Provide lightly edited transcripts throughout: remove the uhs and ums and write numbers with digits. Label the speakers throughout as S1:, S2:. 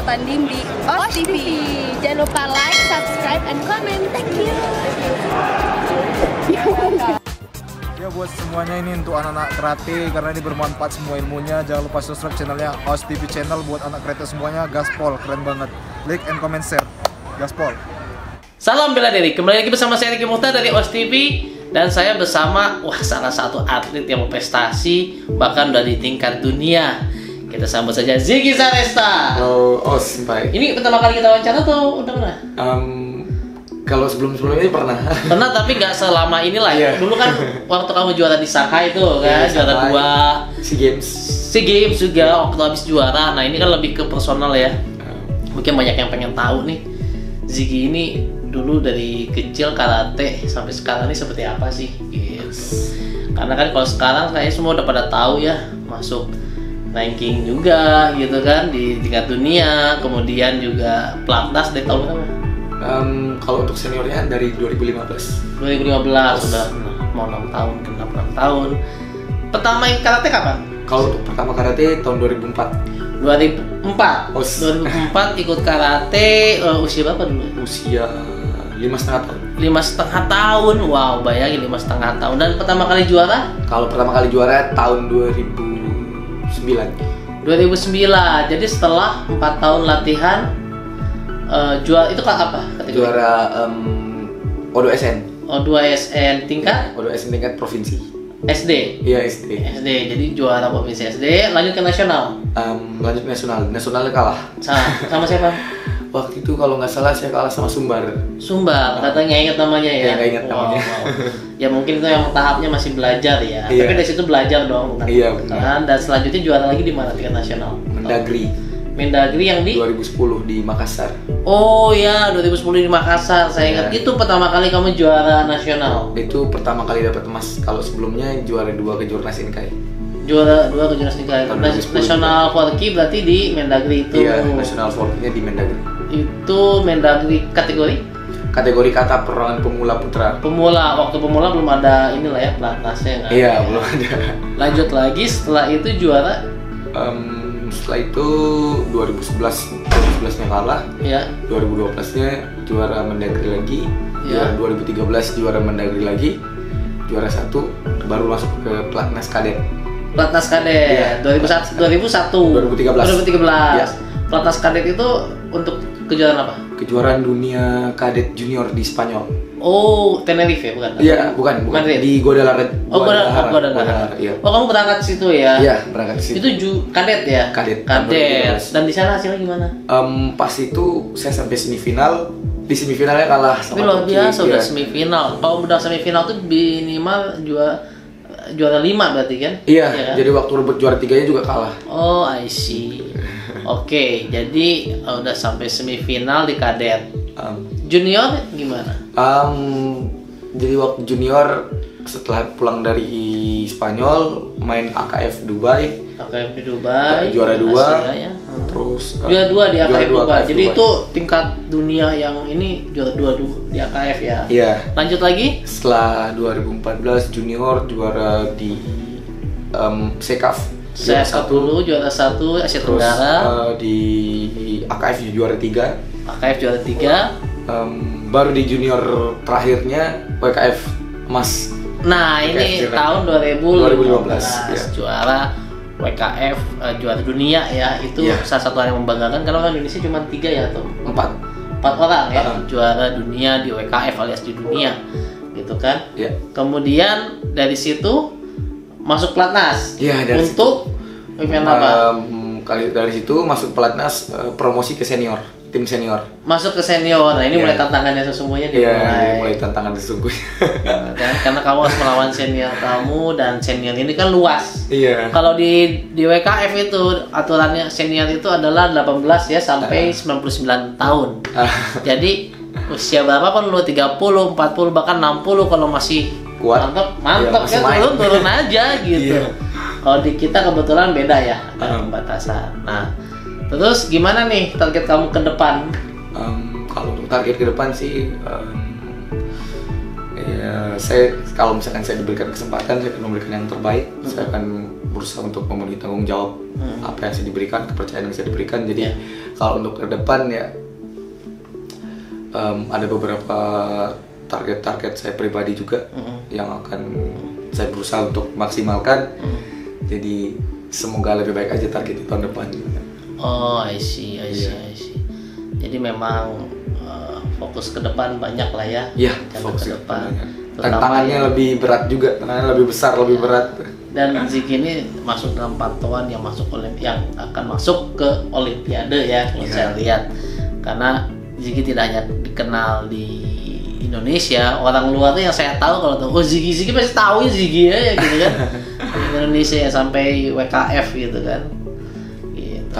S1: bisa tanding di OS TV. Jangan lupa like, subscribe, and comment. Thank you.
S2: Ya buat semuanya ini untuk anak-anak karate karena ini bermanfaat semua ilmunya. Jangan lupa subscribe channelnya OS TV channel buat anak karate semuanya. Gaspol keren banget. Like and comment share. Gaspol.
S3: Salam bela diri. Kembali lagi bersama saya Ricky Mukhtar dari OS TV dan saya bersama salah satu atlet yang berprestasi bahkan udah di tingkat dunia. Kita sambut saja Ziggy Zaresta.
S4: Halo OS, baik.
S3: Ini pertama kali kita wawancara tuh udah pernah?
S4: Kalau sebelum-sebelumnya pernah.
S3: Pernah tapi nggak selama inilah ya. Dulu kan waktu kamu juara di Shanghai itu kan, juara 2 SEA Games juga waktu habis juara. Nah ini kan lebih ke personal ya. Mungkin banyak yang pengen tahu nih, Ziggy ini dulu dari kecil karate sampai sekarang ini seperti apa sih? Gitu. Karena kan kalau sekarang kayaknya semua udah pada tahu ya, masuk ranking juga gitu kan di tingkat dunia, kemudian juga pelatnas dari tahun berapa?
S4: Kalau untuk seniornya dari 2015
S3: sudah mau 6 tahun, genap 6 tahun. Pertama ikut karate kapan?
S4: Kalau untuk pertama karate tahun 2004
S3: 2004 ikut karate. Usia berapa dulu?
S4: Usia 5,5 tahun.
S3: 5,5 tahun, wow, bayangin 5,5 tahun. Dan pertama kali juara?
S4: Kalau pertama kali juara tahun 2009.
S3: Jadi setelah 4 tahun latihan, juara itu apa?
S4: Juara O2SN.
S3: O2SN tingkat?
S4: O2SN tingkat provinsi.
S3: SD?
S4: Iya, SD.
S3: Jadi juara provinsi SD, lanjut ke nasional?
S4: Lanjut nasional. Nasionalnya kalah.
S3: Sama siapa?
S4: Waktu itu kalau nggak salah saya kalah sama Sumbar.
S3: Katanya ingat namanya ya?
S4: Nggak ingat namanya.
S3: Ya mungkin itu yang tahapnya masih belajar ya.
S4: Iya.
S3: Tapi dari situ belajar dong.
S4: Iya, benar.
S3: Dan selanjutnya juara lagi di mana tingkat nasional?
S4: Mendagri
S3: yang di
S4: 2010 di Makassar.
S3: Oh ya, 2010 di Makassar. Saya ingat itu pertama kali kamu juara nasional.
S4: Itu pertama kali dapat emas. Kalau sebelumnya juara 2 kejurnas Inkai.
S3: Juara 2 kejurnas Inkai. Nasional Forky berarti di Mendagri itu.
S4: Iya, nasional Forky-nya di Mendagri.
S3: Itu Mendagri kategori
S4: kata perorangan pemula putra.
S3: Waktu pemula belum ada inilah ya pelatnasnya kan?
S4: Iya, belum ada.
S3: Lanjut lagi setelah itu juara
S4: setelah itu 2011-nya kalah.
S3: Ya.
S4: 2012-nya juara Mendagri lagi. Ya. 2013 juara Mendagri lagi. Juara 1 baru masuk ke pelatnas kadet.
S3: Ya. 2013.
S4: Ya.
S3: Pelatnas kadet itu untuk kejuaraan apa?
S4: Kejuaraan dunia kadet junior di Spanyol.
S3: Oh, Tenerife bukan?
S4: Iya, bukan. Di Guadalajara.
S3: Guadalajara.
S4: Iya.
S3: Oh, kamu berangkat ke situ ya?
S4: Iya, berangkat ke situ.
S3: Itu kadet ya?
S4: Kadet.
S3: Dan di sana hasilnya gimana?
S4: Pas itu saya sampai semifinal. Di semifinalnya kalah sama
S3: Tapi luar biasa
S4: Turki.
S3: udah semifinal. Kalau udah semifinal tuh minimal juara 5 berarti kan?
S4: Iya,
S3: ya kan?
S4: jadi waktu rebut juara 3-nya juga kalah.
S3: Oh, I see. Oke, jadi udah sampai semifinal di kadet. Junior gimana?
S4: Jadi waktu junior setelah pulang dari Spanyol main AKF Dubai.
S3: AKF di Dubai.
S4: Juara 2.
S3: Ya.
S4: Terus
S3: juara 2 di AKF Dubai. Jadi
S4: Dubai.
S3: itu tingkat dunia yang ini juara 2 di AKF ya.
S4: Iya.
S3: Lanjut lagi?
S4: Setelah 2014 junior juara di SECAF.
S3: Saya dulu juara 1 Asia Tenggara.
S4: Di AKF juara 3.
S3: AKF juara 3.
S4: Baru di junior terakhirnya WKF emas.
S3: Nah, ini
S4: WKF
S3: tahun 2015
S4: ya.
S3: Juara WKF juara dunia ya. Itu salah satu hal yang membanggakan karena orang Indonesia cuma 3 ya atau 4 orang ya juara dunia di WKF alias di dunia gitu kan.
S4: Ya.
S3: Kemudian dari situ masuk pelatnas.
S4: Iya, dari
S3: untuk event apa?
S4: Dari situ masuk pelatnas promosi ke senior, tim senior.
S3: Masuk ke senior. Nah, ini mulai tantangannya sesungguhnya
S4: mulai tantangan sesungguhnya.
S3: Karena kamu harus melawan senior kamu dan senior ini kan luas.
S4: Iya.
S3: Kalau di WKF itu aturannya senior itu adalah 18 ya sampai 99 tahun. Jadi usia berapa pun lu 30, 40 bahkan 60 kalau masih
S4: kuat.
S3: Mantap ya, turun aja gitu.
S4: Iya.
S3: Kalau di kita kebetulan beda ya, ada pembatasan. Nah, terus gimana nih target kamu ke depan?
S4: Kalau untuk target ke depan sih, ya saya kalau misalkan saya diberikan kesempatan, saya akan memberikan yang terbaik. Saya akan berusaha untuk memenuhi tanggung jawab apa yang saya diberikan, kepercayaan yang saya diberikan. Jadi kalau untuk ke depan ya ada beberapa target-target saya pribadi juga yang akan saya berusaha untuk maksimalkan. Jadi semoga lebih baik aja target di tahun depan.
S3: Oh, I see. Jadi memang fokus ke depan banyak lah ya.
S4: Iya, fokus ke depan. Tantangannya lebih berat juga, tantangannya lebih besar, lebih berat.
S3: Dan Ziggy ini masuk dalam pantauan yang akan masuk ke Olimpiade ya, kalau saya lihat. Karena Ziggy tidak hanya dikenal di Indonesia, orang luar tuh yang saya tahu kalau tahu, oh Ziggy pasti tahu ya Ziggy ya gitu kan. Di Indonesia ya sampai WKF gitu kan. Gitu.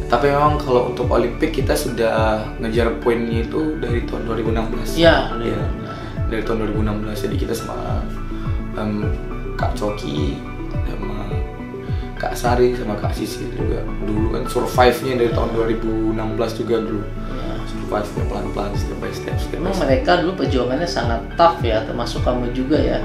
S4: Tapi memang kalau untuk Olimpik kita sudah ngejar poinnya itu dari tahun 2016.
S3: Iya.
S4: Dari tahun 2016. Jadi kita sama Kak Coki sama Kak Sari sama Kak Sisi juga dulu kan survive-nya dari tahun 2016 juga dulu. Survive-nya pelan-pelan step by step.
S3: Memang mereka dulu perjuangannya sangat tough ya, termasuk kamu juga ya,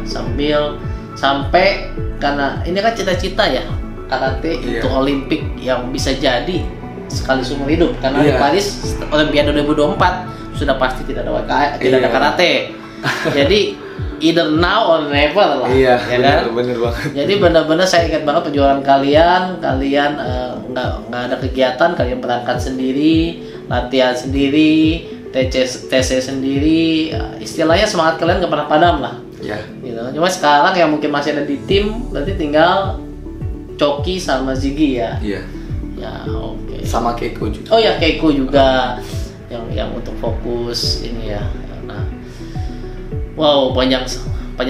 S3: sampai karena ini kan cita-cita ya karate itu Olimpik yang bisa jadi sekali seumur hidup, karena di Paris Olimpiade 2024 sudah pasti tidak ada WKF, tidak ada karate. Jadi either now or never lah.
S4: Iya,
S3: ya
S4: bener banget.
S3: Jadi benar-benar saya ingat banget perjuangan kalian nggak ada kegiatan, kalian berangkat sendiri, latihan sendiri, TC sendiri, istilahnya semangat kalian nggak pernah padam lah.
S4: Iya.
S3: Gitu. Cuma sekarang yang mungkin masih ada di tim, berarti tinggal Coki sama Ziggy ya.
S4: Iya.
S3: Ya, oke.
S4: Sama Keiko juga.
S3: Oh ya, Keiko juga yang untuk fokus ini ya. Nah, wow, panjang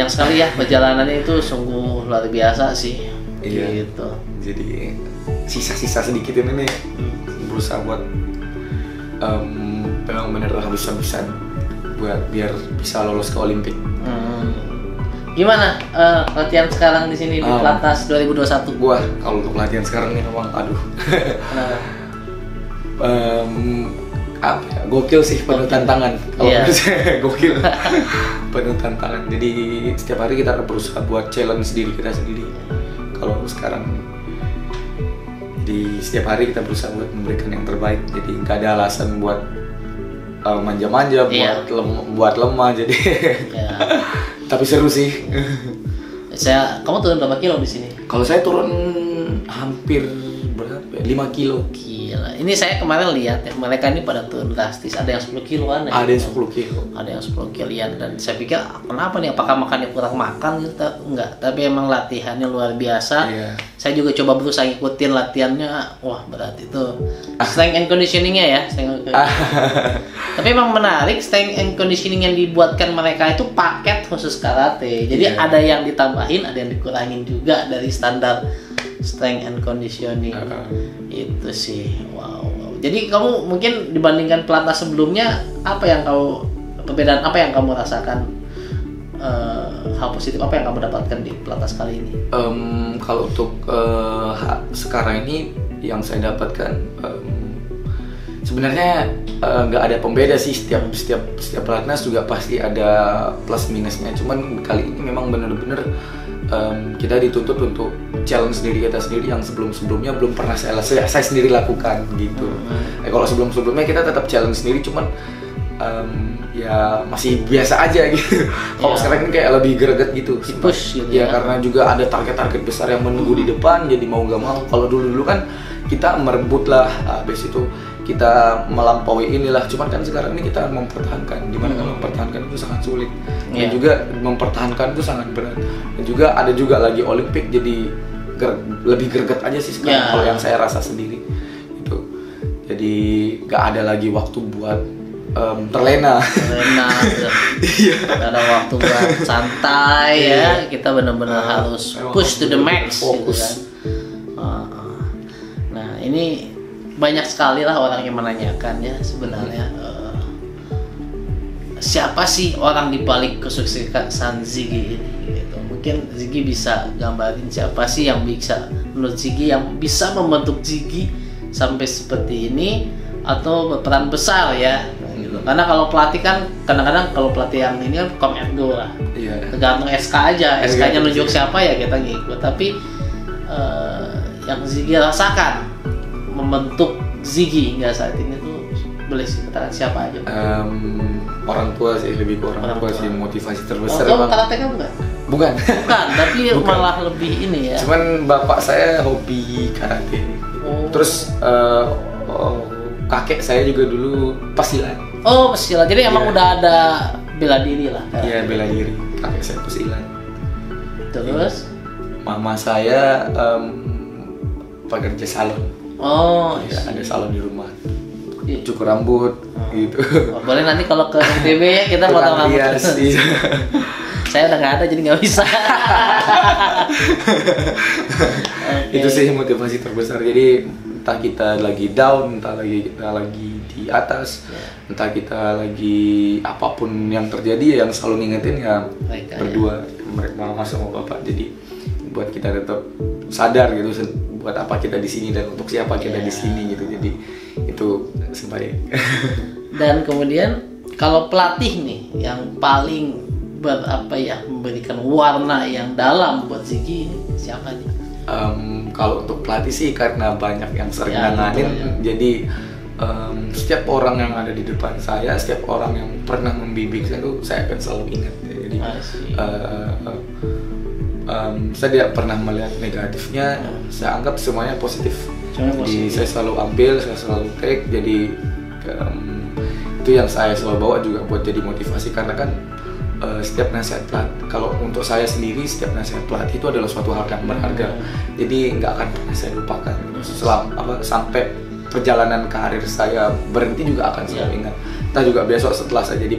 S3: sekali ya perjalanannya, itu sungguh luar biasa sih.
S4: Iya.
S3: Gitu.
S4: Jadi sisa-sisa sedikit ini nih berusaha buat memang bener habis-habisan buat biar bisa lolos ke Olimpik.
S3: Gimana latihan sekarang di sini di Pelatnas 2021?
S4: Gua kalau untuk latihan sekarang nih memang aduh. Apa ya, gokil sih, penuh tantangan. Kalau menurut saya gokil. Penuh tantangan. Jadi setiap hari kita berusaha buat challenge diri kita sendiri. Kalau sekarang di setiap hari kita berusaha buat memberikan yang terbaik. Jadi nggak ada alasan buat manja-manja, buat lemah. Jadi tapi seru sih.
S3: Kamu turun berapa kilo di sini?
S4: Kalau saya turun hampir berapa? 5 kilo.
S3: Gila. Ini saya kemarin lihat ya, mereka ini pada turun drastis. Ada yang 10 kiloan ya.
S4: Ada yang 10 kilo.
S3: Ada yang 10 kiloan, dan saya pikir kenapa nih? Apakah makannya kurang makan gitu? Enggak, tapi emang latihannya luar biasa. Iya. Saya juga coba berusaha ngikutin latihannya. Wah, berat itu. Strength and conditioning-nya ya. Tapi emang menarik, strength and conditioning yang dibuatkan mereka itu paket khusus karate. Jadi ada yang ditambahin, ada yang dikurangin juga dari standar strength and conditioning. Itu sih wow. Jadi kamu mungkin dibandingkan pelatnas sebelumnya, perbedaan apa yang kamu rasakan, hal positif apa yang kamu dapatkan di pelatnas kali ini?
S4: Kalau untuk sekarang ini yang saya dapatkan sebenarnya nggak ada pembeda sih, setiap pelatnas juga pasti ada plus minusnya. Cuman kali ini memang benar-benar kita dituntut untuk challenge diri kita sendiri yang sebelumnya belum pernah saya sendiri lakukan gitu. Kalau sebelumnya kita tetap challenge sendiri, cuman ya masih biasa aja gitu. Kalau sekarang ini kayak lebih greget gitu,
S3: push gitu
S4: ya, karena juga ada target-target besar yang menunggu di depan. Jadi mau gak mau, kalau dulu kan kita merebut lah, habis itu kita melampaui inilah. Cuman kan sekarang ini kita mempertahankan, dimana kan mempertahankan itu sangat sulit, dan juga mempertahankan itu sangat berat. Dan juga ada juga lagi Olimpik, jadi lebih greget aja sih sekarang kalau yang saya rasa sendiri itu. Jadi gak ada lagi waktu buat terlena.
S3: Gak ada waktu buat santai ya. Kita benar-benar harus push to the max gitu kan. Nah, ini banyak sekali lah orang yang menanyakan ya sebenarnya siapa sih orang di balik kesuksesan Ziggy ini gitu. Mungkin Ziggy bisa gambarin siapa sih yang bisa, menurut Ziggy, yang bisa membentuk Ziggy sampai seperti ini atau berperan besar ya gitu. Karena kalau pelatih kan kadang-kadang kalau pelatih yang ini kan come and go lah. Tergantung SK aja, SK-nya nunjuk siapa ya kita ngikut. Tapi yang Ziggy rasakan membentuk Ziggy hingga saat ini tuh, boleh katakan siapa aja?
S4: Orang tua sih, lebih ke orang tua sih, motivasi terbesar.
S3: Kamu karateka bukan?
S4: Bukan.
S3: Bukan, tapi
S4: Bukan.
S3: malah lebih ini ya.
S4: Cuman bapak saya hobi karate. Terus kakek saya juga dulu pesilat.
S3: Oh, pesilat. Jadi emang
S4: Iya.
S3: udah ada bela diri lah.
S4: Iya, bela diri. Kakek saya pesilat.
S3: Terus?
S4: Mama saya pekerja salon.
S3: Oh,
S4: Ya, ada salon di rumah.
S3: iya.
S4: Cukur rambut gitu.
S3: Oh, boleh nanti kalau ke MTB ya kita potong
S4: Tukang
S3: rambut.
S4: rias, iya.
S3: Saya udah nggak ada jadi nggak bisa. Oke.
S4: Itu sih motivasi terbesar. Jadi entah kita lagi down, entah kita lagi di atas, entah kita lagi apapun yang terjadi, yang selalu ngingetin ya
S3: Mereka,
S4: berdua, mereka mama sama bapak. Jadi buat kita tetap sadar gitu, buat apa kita di sini dan untuk siapa kita di sini gitu. Jadi itu sebaik.
S3: Dan kemudian kalau pelatih nih yang paling memberikan warna yang dalam buat Ziggy ini siapa nih?
S4: Kalau untuk pelatih sih karena banyak yang sering
S3: Ya,
S4: nanganin,
S3: betul, ya.
S4: jadi setiap orang yang ada di depan saya, setiap orang yang pernah membimbing saya tuh saya akan selalu ingat. Jadi saya tidak pernah melihat negatifnya, saya anggap semuanya positif.
S3: Semuanya
S4: Jadi
S3: positif.
S4: saya selalu ambil, saya selalu take. Jadi itu yang saya selalu bawa juga buat jadi motivasi, karena kan setiap nasihat pelatih, kalau untuk saya sendiri setiap nasihat pelatih itu adalah suatu hal yang berharga. Jadi nggak akan pernah saya lupakan. Sampai perjalanan karir saya berhenti juga akan selalu ingat. Entah juga besok setelah saya jadi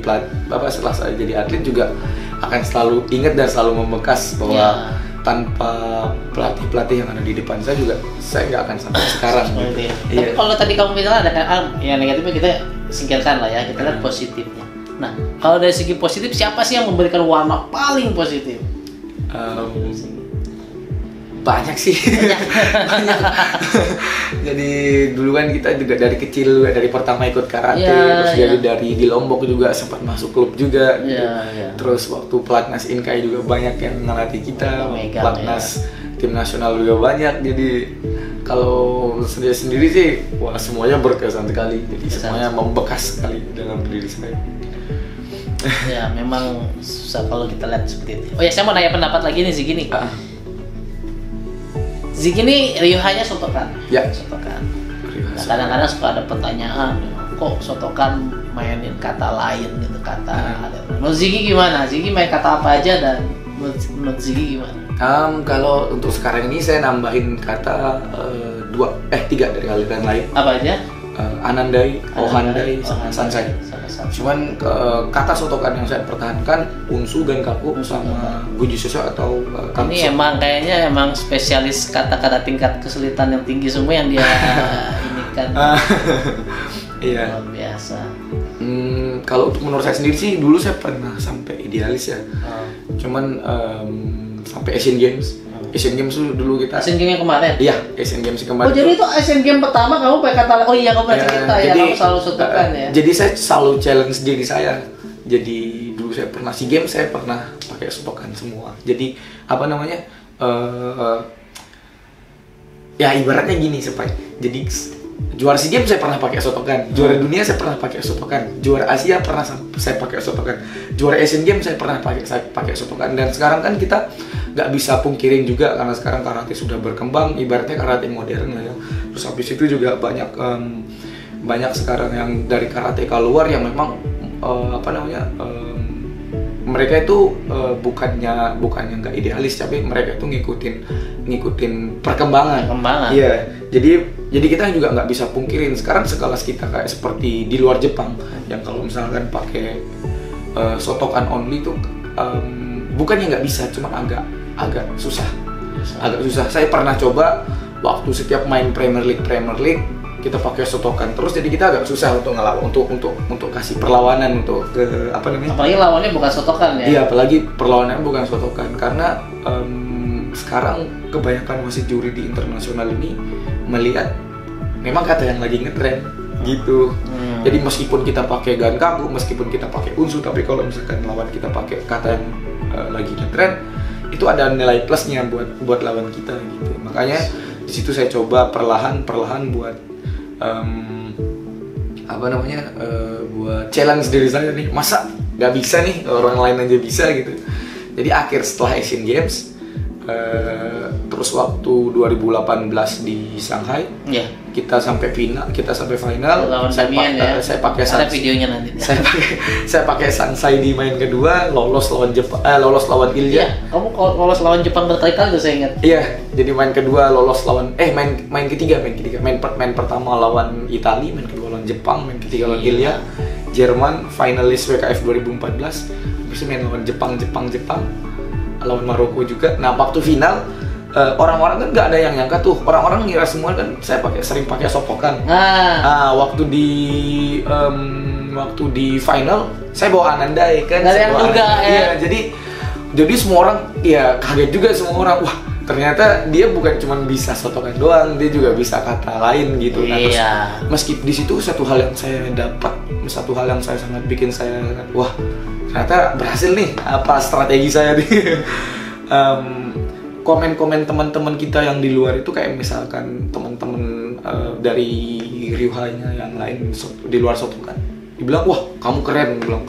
S4: setelah saya jadi atlet juga akan selalu ingat dan selalu membekas bahwa tanpa pelatih-pelatih yang ada di depan saya juga saya nggak akan sampai sekarang.
S3: Seperti
S4: Gitu.
S3: itu.
S4: Iya.
S3: Tapi kalau tadi kamu bilang ada kan yang negatifnya kita singkirkan lah ya, kita lihat positifnya. Nah, kalau dari segi positif siapa sih yang memberikan warna paling positif?
S4: Banyak sih. Banyak. Jadi dulu kan kita juga dari kecil, dari pertama ikut karate, terus jadi dari di Lombok juga sempat masuk klub juga. Terus waktu pelatnas Inkai juga banyak yang ngelatih kita, pelatnas tim nasional juga banyak. Jadi kalau sendiri sih, wah semuanya berkesan sekali. Jadi semuanya membekas sekali dalam diri saya.
S3: Ya memang susah kalau kita lihat seperti itu. Oh ya, saya mau nanya pendapat lagi nih Ziggy nih. Ziggy ini Ryohanya Shotokan.
S4: Ya.
S3: Shotokan. Nah, kadang-kadang suka ada pertanyaan, kok Shotokan mainin kata lain gitu, kata. Menurut Ziggy gimana? Ziggy main kata apa aja dan menurut Ziggy gimana?
S4: Kalau untuk sekarang ini saya nambahin kata 3 dari aliran lain.
S3: Apa aja?
S4: Anandai, Ohandai, Sansai. Cuman kata Shotokan yang saya pertahankan Unsu, Genkaku, sama Gujutsu atau Kamsu.
S3: Ini emang spesialis kata-kata tingkat kesulitan yang tinggi semua yang dia ini kan.
S4: Iya.
S3: Luar biasa.
S4: Kalau untuk menurut saya sendiri sih dulu saya pernah sampai idealis ya. Cuman sampai Asian Games. Asian Games dulu kita.
S3: Asian Games yang kemarin?
S4: Iya, Asian Games kemarin.
S3: Oh, jadi itu Asian Games pertama kamu pakai kata, oh iya kamu pernah cerita ya, kamu selalu Shotokan ya?
S4: Jadi saya selalu challenge diri saya. Jadi dulu saya pernah SEA Games, saya pernah pakai Shotokan semua. Jadi apa namanya? Ya ibaratnya gini Sepai. Jadi juara SEA Games saya pernah pakai Shotokan, juara dunia saya pernah pakai Shotokan, juara Asia pernah saya pakai Shotokan, juara Asian Games saya pernah pakai Shotokan. Dan sekarang kan kita nggak bisa pungkirin juga karena sekarang karate sudah berkembang, ibaratnya karate modern lah ya. Terus habis itu juga banyak sekarang yang dari karate luar yang memang mereka itu bukannya nggak idealis, tapi mereka itu ngikutin perkembangan. Iya. Jadi kita juga nggak bisa pungkirin sekarang sekelas kita kayak seperti di luar Jepang yang kalau misalkan pakai Shotokan only itu bukannya nggak bisa, cuma agak susah. Saya pernah coba waktu setiap main Premier League kita pakai Shotokan terus, jadi kita agak susah untuk ngelawan, untuk kasih perlawanan untuk ke apa namanya?
S3: Apalagi lawannya bukan Shotokan ya?
S4: Iya, apalagi perlawanannya bukan Shotokan karena sekarang kebanyakan wasit juri di internasional ini melihat memang kata yang lagi ngetren gitu. Jadi meskipun kita pakai Genkaku, meskipun kita pakai Unsu, tapi kalau misalkan lawan kita pakai kata yang lagi ngetren, itu ada nilai plusnya buat lawan kita gitu. Makanya di situ saya coba perlahan buat buat challenge diri saya nih, masa nggak bisa nih, orang lain aja bisa gitu. Jadi akhir setelah Asian Games, terus waktu 2018 di Shanghai, kita sampai final. Saya pakai
S3: videonya nanti.
S4: Saya pakai Sansai di main kedua, lolos lawan Ilya.
S3: Kamu lolos lawan Jepang berkali-kali saya ingat.
S4: Iya, jadi main kedua lolos lawan main ketiga. Main pertama lawan Italia, main kedua lawan Jepang, main ketiga lawan Ilya. Jerman finalis WKF 2014. Habis itu main lawan Jepang, lawan Maroko juga. Nah, waktu final orang-orang kan nggak ada yang nyangka tuh. Orang-orang ngira semua kan saya sering pakai sopokan. Waktu di final saya bawa Anandai kan.
S3: Nggak ada yang duga ya.
S4: Iya, jadi semua orang ya kaget juga semua orang. Wah, ternyata dia bukan cuma bisa sotokan doang, dia juga bisa kata lain gitu. Nah, terus meski di situ satu hal yang saya dapat, satu hal yang saya sangat bikin saya wah, ternyata berhasil nih apa strategi saya nih. Komen-komen teman-teman kita yang di luar itu kayak misalkan teman-teman dari Ryuhanya yang lain di luar sotokan, dibilang wah kamu keren, bilang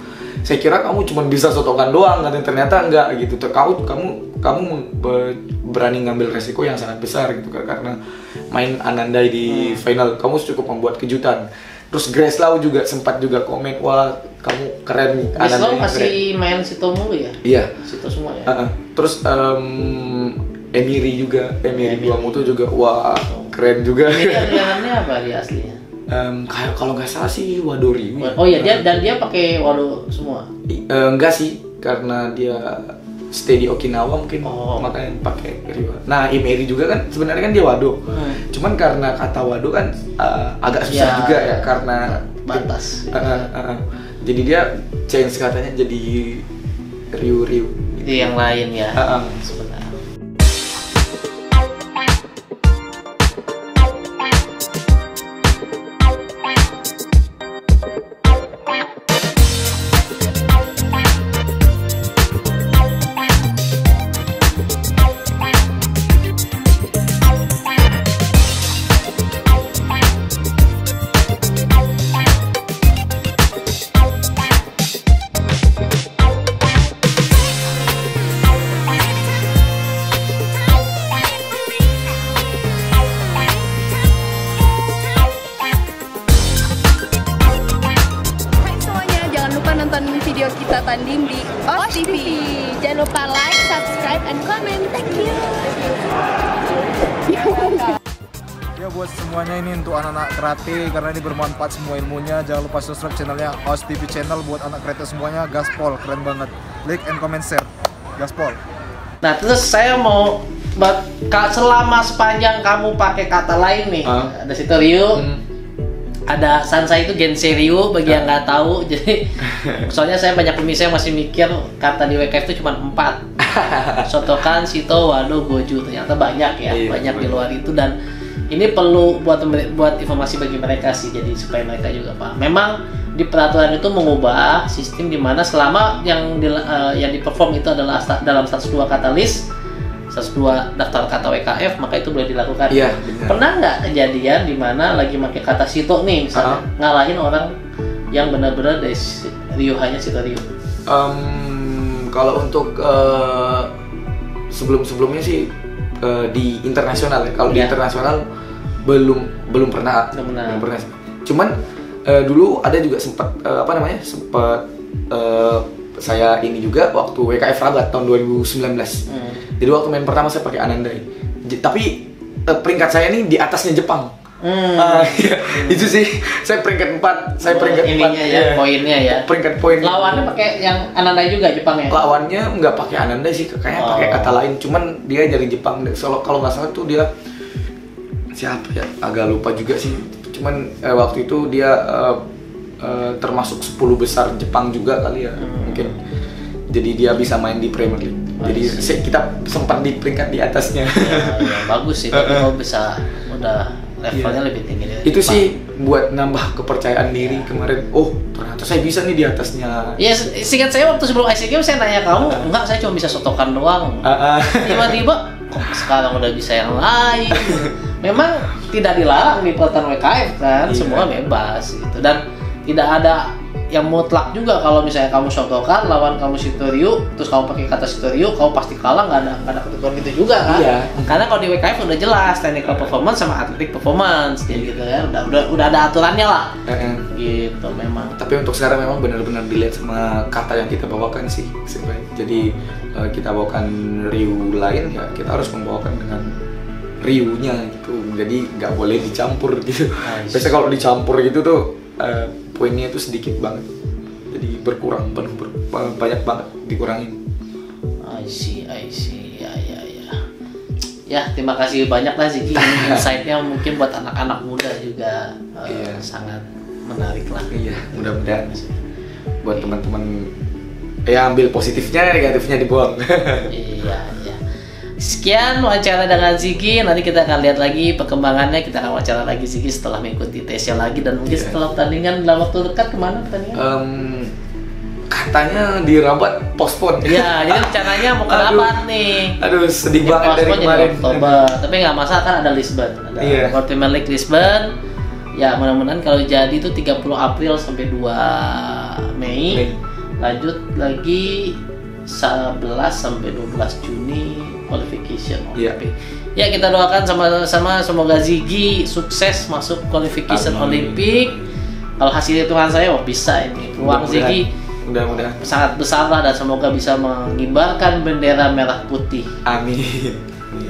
S4: saya kira kamu cuma bisa sotokan doang, ternyata enggak gitu. Kamu berani ngambil resiko yang sangat besar gitu karena main Anandai di final, kamu cukup membuat kejutan. Terus Grace Lau juga sempat komen, wah kamu keren.
S3: Grace Lau masih main Sito mulu ya?
S4: Iya.
S3: Sito semua ya?
S4: Terus Emiri Duamuto juga, wah keren juga.
S3: Emiri alirannya apa dia aslinya?
S4: Kayak kalau nggak salah sih Wado Ryu.
S3: Oh iya, dia pakai Wado semua?
S4: Enggak sih, karena dia stay di Okinawa mungkin, makanya pakai Ryu. Nah, Imeri juga kan sebenarnya kan dia Wado. Cuman karena kata Wado kan agak susah juga ya karena
S3: batas.
S4: Jadi dia change katanya jadi Ryu.
S3: Itu yang lain ya. Sebenarnya.
S1: Nonton video kita tanding di OS TV. Jangan lupa like, subscribe, and comment. Thank you.
S2: Ya buat semuanya ini untuk anak-anak karate karena ini bermanfaat semua ilmunya. Jangan lupa subscribe channelnya OS TV channel buat anak karate semuanya. Gaspol keren banget. Like and comment share. Gaspol.
S3: Nah terus saya mau selama sepanjang kamu pakai kata lain nih, ada situ Ryu. Ada Sansai itu Gensei Ryu bagi yang nggak tahu. Jadi soalnya saya banyak pemirsa yang masih mikir kata di WKF itu cuma 4. Sotokan, Sito, Wado, Goju. Ternyata banyak ya, banyak di luar itu, dan ini perlu buat informasi bagi mereka sih, jadi supaya mereka juga paham. Memang di peraturan itu mengubah sistem di mana selama yang di-perform itu adalah dalam status 2 kata list, status 2 daftar kata WKF, maka itu boleh dilakukan.
S4: Iya,
S3: pernah nggak kejadian di mana lagi pakai kata Sito nih misalnya, ngalahin orang yang benar-benar dari Ryuhanya Sito Ryu?
S4: Kalau untuk sebelum-sebelumnya sih di internasional ya. Kalau di internasional belum pernah. Cuman dulu ada juga sempat saya ini juga waktu WKF Rabat tahun 2019. Jadi waktu main pertama saya pakai Anandai. Tapi peringkat saya ini di atasnya Jepang. Itu sih, saya peringkat 4. Saya peringkat 4
S3: ya, poinnya ya.
S4: Peringkat poin.
S3: Lawannya pakai yang Anandai juga Jepang ya?
S4: Lawannya nggak pakai Anandai sih, kayaknya pakai kata lain. Cuman dia dari Jepang. Kalau nggak salah tuh dia siapa ya? Agak lupa juga sih. Cuman waktu itu dia termasuk 10 besar Jepang juga kali ya, mungkin. Jadi dia bisa main di Premier League. Jadi kita sempat di peringkat di atasnya.
S3: Ya, bagus sih, tapi kalau bisa udah levelnya lebih tinggi dari
S4: itu
S3: Jepang.
S4: Sih buat nambah kepercayaan diri kemarin. Oh, ternyata saya bisa nih di atasnya.
S3: Ya, singkat saya waktu sebelum Asian Games saya tanya kamu, enggak, saya cuma bisa sotokan doang. Tiba-tiba kok sekarang udah bisa yang lain. Memang tidak dilarang di peloton WKF kan, semua bebas gitu. Dan tidak ada yang mutlak juga kalau misalnya kamu Shotokan lawan kamu Shitoryu, terus kamu pakai kata Shitoryu, kamu pasti kalah, nggak ada ketentuan gitu juga kan? Iya. Karena kalau di WKF udah jelas technical performance sama athletic performance gitu kan, udah ada aturannya lah. Gitu memang.
S4: Tapi untuk sekarang memang benar-benar dilihat sama kata yang kita bawakan sih sebenarnya. Jadi kita bawakan Ryu lain ya kita harus membawakan dengan Ryu-nya gitu. Jadi nggak boleh dicampur gitu. Biasanya kalau dicampur gitu tuh poinnya itu sedikit banget, jadi berkurang banyak banget dikurangin.
S3: I see, ya terima kasih banyak lah Ziggy. Insight-nya mungkin buat anak-anak muda juga sangat menarik lah.
S4: Iya, mudah-mudahan buat teman-teman ya ambil positifnya, negatifnya dibuang.
S3: Iya. Sekian wawancara dengan Ziggy, nanti kita akan lihat lagi perkembangannya, kita akan wawancara lagi Ziggy setelah mengikuti tesnya lagi, dan mungkin setelah pertandingan dalam waktu dekat kemana pertandingan?
S4: Katanya di Rabat postpone.
S3: Ya, jadi rencananya mau ke Rabat nih.
S4: Aduh, sedih banget dari kemarin.
S3: Oktober. Tapi nggak masalah kan ada Lisbon, ada World Premier League Lisbon. Ya mudah-mudahan kalau jadi itu 30 April sampai 2 Mei. Lanjut lagi 11 sampai 12 Juni qualification Olimpik. Ya kita doakan sama-sama semoga Ziggy sukses masuk qualification Olimpik. Kalau hasilnya Tuhan saya bisa ini peluang Ziggy
S4: mudah-mudahan
S3: sangat besar lah, dan semoga bisa mengibarkan bendera merah putih.
S4: Amin.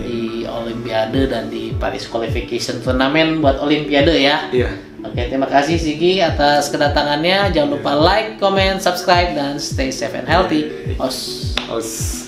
S3: Di Olimpiade dan di Paris qualification turnamen buat Olimpiade ya.
S4: Iya.
S3: Oke, terima kasih Ziggy atas kedatangannya. Jangan lupa like, comment, subscribe, dan stay safe and healthy. Os.